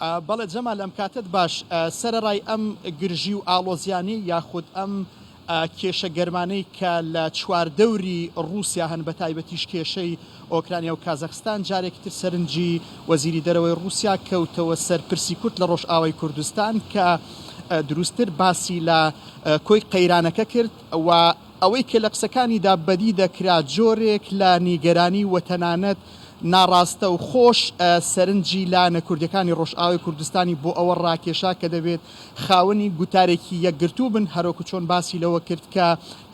بەڵێ جەمال لەم کاتت باش سەرەڕای ئەم گرژی و ئاڵۆزیانی یاخود ئەم کێشە گەرمانەی کە لە چواردەوری رووسیا هەن بە تایبەتیش کێشەی ئۆکرانیا و کازاخستان جارێکی تر سەرنجی وەزیری دەرەوەی رووسیا کەوتەوە سەر پرسی کورد لە ڕۆژئاوای کوردستان کە دروستتر باسی لە کۆی قەیرانەکە کرد و ئەوەی کە لە قسەکانیدا بەدی دەکرا جۆرێک لە نیگەرانی و تەنانەت ناڕاستە و خۆش سەرنجی لانە کوردەکانی ڕۆژئاوای کوردستانی بۆ ئەوە ڕاکێشا کە دەبێت خاوەنی گوتارێکی یەکگرتوو بن هەروەکو چۆن باسی لەوە کرد کە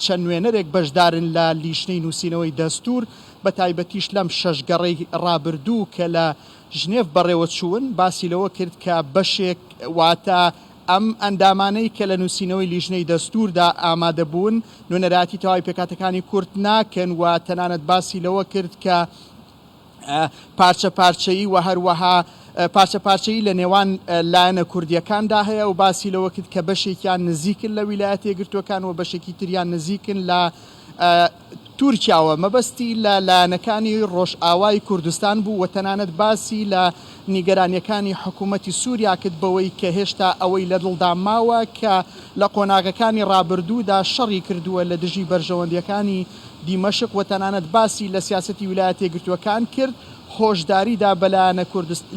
چەند نوێنەرێک بەشدارن لە لیژنەی نووسینەوەی دەستور بە تایبەتیش لەم شەشگەڕەی ڕابردوو کە لە ژنێف بەڕێوە چوون باسی لەوە کرد کە بەشێک واتە ئەم ئەندامانەی کە لە نووسینەوەی لیژنەی دەستوردا ئامادەبوون نوێنەراتی تەواوی پێکاتەکانی کورد ناکەن و تەنانەت باسی لەوە کرد کە پارچە پارچەیی و هەروەها پارچە پارچەیی لە نێوان لایەنە کوردیەکاندا هەیە و باسی لەوە کرد کە بەشێکیان نزیکن لە ویلایەتە یەکگرتووەکان و بەشێکی تریان نزیکن لە تورکیاوە مەبەستی لە لایەنەکانی ڕۆژئاوای کوردستان بوو و تەنانەت باسی لە نیگەرانیەکانی حکوومەتی سووریا کرد بەوەی کە هێشتا ئەوەی لە دڵدا ماوە کە لە قۆناغەکانی ڕابردوودا شەڕی کردووە لە دژی بەرژەوەندیەکانی دیمەشق و تەنانەت باسی لە سیاسەتی ویلایەتە یەکگرتووەکان کرد خۆشداریدا بە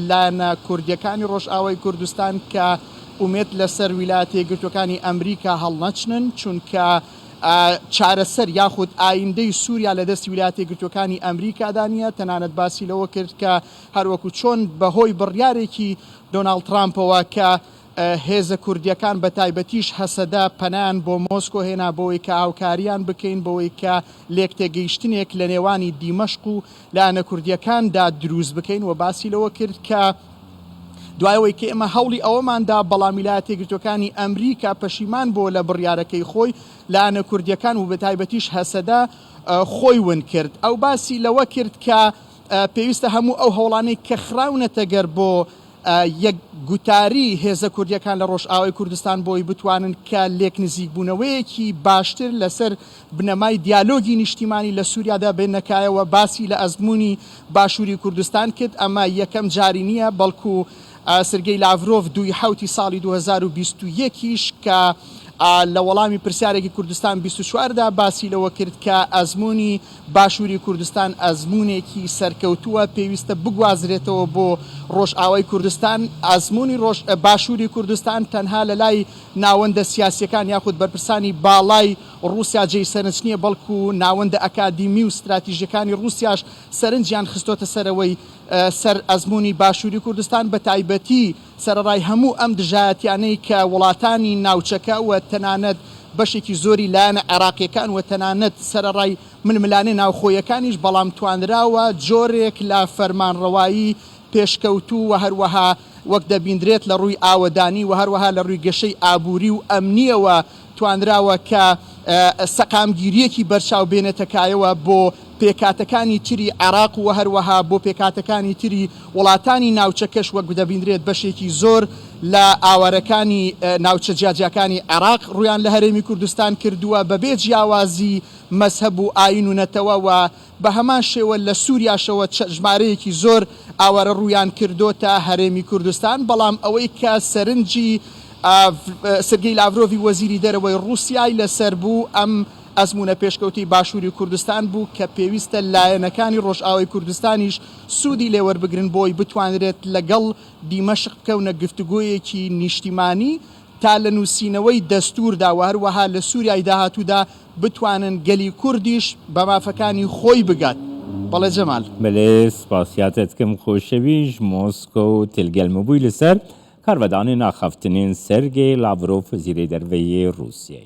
لایەنە کوردیەکانی ڕۆژئاوای کوردستان کە ئومێد لەسەر ویلایەتە یەکگرتووەکانی ئەمریکا هەڵنەچنن چونکە چارەسەر یاخود ئایندەی سووریا لە دەستی ویلایەتە یەکگرتووەکانی ئەمریکادا نیە تەنانەت باسی لەوە کرد کە هەروەکو چۆن بەهۆی بڕیارێکی دۆناڵد ترامپەوە کە هێزە کوردیەکان بە تایبەتیش هەسەدا پەنایان بۆ مۆسکۆ هێنا بەوەی کە هاوکاریان بکەین بەوەی کە لێک تێگەیشتنێک لە نێوانی دیمەشق و لایەنە کوردیەکاندا دروست بکەین و باسی لەوە کرد کە دوایەوەی کە ئێمە هەوڵی ئەوەماندا بەڵام ویلایەتە یەکگرتووەکانی ئەمریکا پەشیمان بۆ لە بڕیارەکەی خۆی لایەنە کوردیەکان و بە تایبەتیش هەسەدا خۆی ون کرد ئەو باسی لەوە کرد کە پێویستە هەموو ئەو هەوڵانەی کە خراونەتە گەر بۆ یەک گوتاری هێزە کوردیەکان لە ڕۆژئاوای کوردستان بۆی بتوانن کە لێک نزیک بوونەوەیەکی باشتر لەسەر بنەمای دیالۆگی نیشتیمانی لە سووریادا بێنەکایەوە باسی لە ئەزمموی باشووری کوردستان کرد ئەمە یەکەم جاری نییە بەڵکو سرگەی لاڤرۆڤ 2 ساڵی 2021 کە لە وەڵامی پرسیارێکی کوردستان 24دا باسی لەوە کرد کە ئەزمموی باشووری کوردستان ئەزممونێکی سەرکەوتووە پێویستە بگوازرێتەوە بۆ ڕۆژئاوای کوردستان ئەزمموی باشووری کوردستان تەنها لە لای ناوەندە سیاسیەکان یاخود بەرپرسانی باڵای رووسیا جێی سەرنج نییە بەڵکو ناوەندە ئەکادیمی و استراتیژیەکانی رووسیاش سەرنجیان خستۆتە سەرەوەی سەر ئەزمموی باشووری کوردستان بە تایبەتی سەرەڕای هەموو ئەم دژایەتیانەی کە وڵاتانی ناوچەکە و تەنانەت بەشێکی زۆری لایەنە عێراقیەکان و تەنانەت سەرەڕای ململانەی ناوخۆیەکانیش بەڵام توانراوە جۆرێک لە فەرمانڕەوایی پێشکەوتوو و هەروەها وەک دەبیندرێت لە ڕووی ئاوەدانی و هەروەها لە ڕووی گەشەی ئابووری و ئەمنیەوە توانراوە کە سەقامگیریەکی بەرچاو بێنێتەکایەوە بۆ پێکاتەکانی تری عێراق و هەروەها بۆ پێکاتەکانی تری وڵاتانی ناوچەکەش وەک دەبیندرێت بەشێکی زۆر لە ئاوارەکانی ناوچە جیاجیەکانی عێراق ڕویان لە هەرێمی کوردستان کردووە بەبێ جیاوازی مەزهەب و ئاین و نەتەوە و بە هەمان شێوە لە سووریاشەوە ژمارەیەکی زۆر ئاوارە ڕویان کردوتە هەرێمی کوردستان بەڵام ئەوەی کە سەرنجی سرگەی لاڤرۆڤی وەزیری دەرەوەی رووسیای لەسەر بوو ئەم ئەزممونە پێشکەوتی باشووری کوردستان بوو کە پێویستە لایەنەکانی ڕۆژئاوای کوردستانیش سوودی لێوەربگرن بۆی بتوانرێت لەگەڵ دیمەشق بکەونە گفتوگۆیەکی نیشتیمانی تا لە نووسینەوەی دەستوردا و هەروەها لە سووریای داهاتوودا بتوانن گەلی کوردیش بە مافەکانی خۆی بگات. بەڵێ جەمال بەێ سپاسیاتەتکەم خۆشەویش مۆسکۆ و تێلگەلمەبووی لەسەر کارڤەدانی ناخەفتنین سەرگێی لاڤرۆڤ وەزیرەی دەرەوەی رووسیای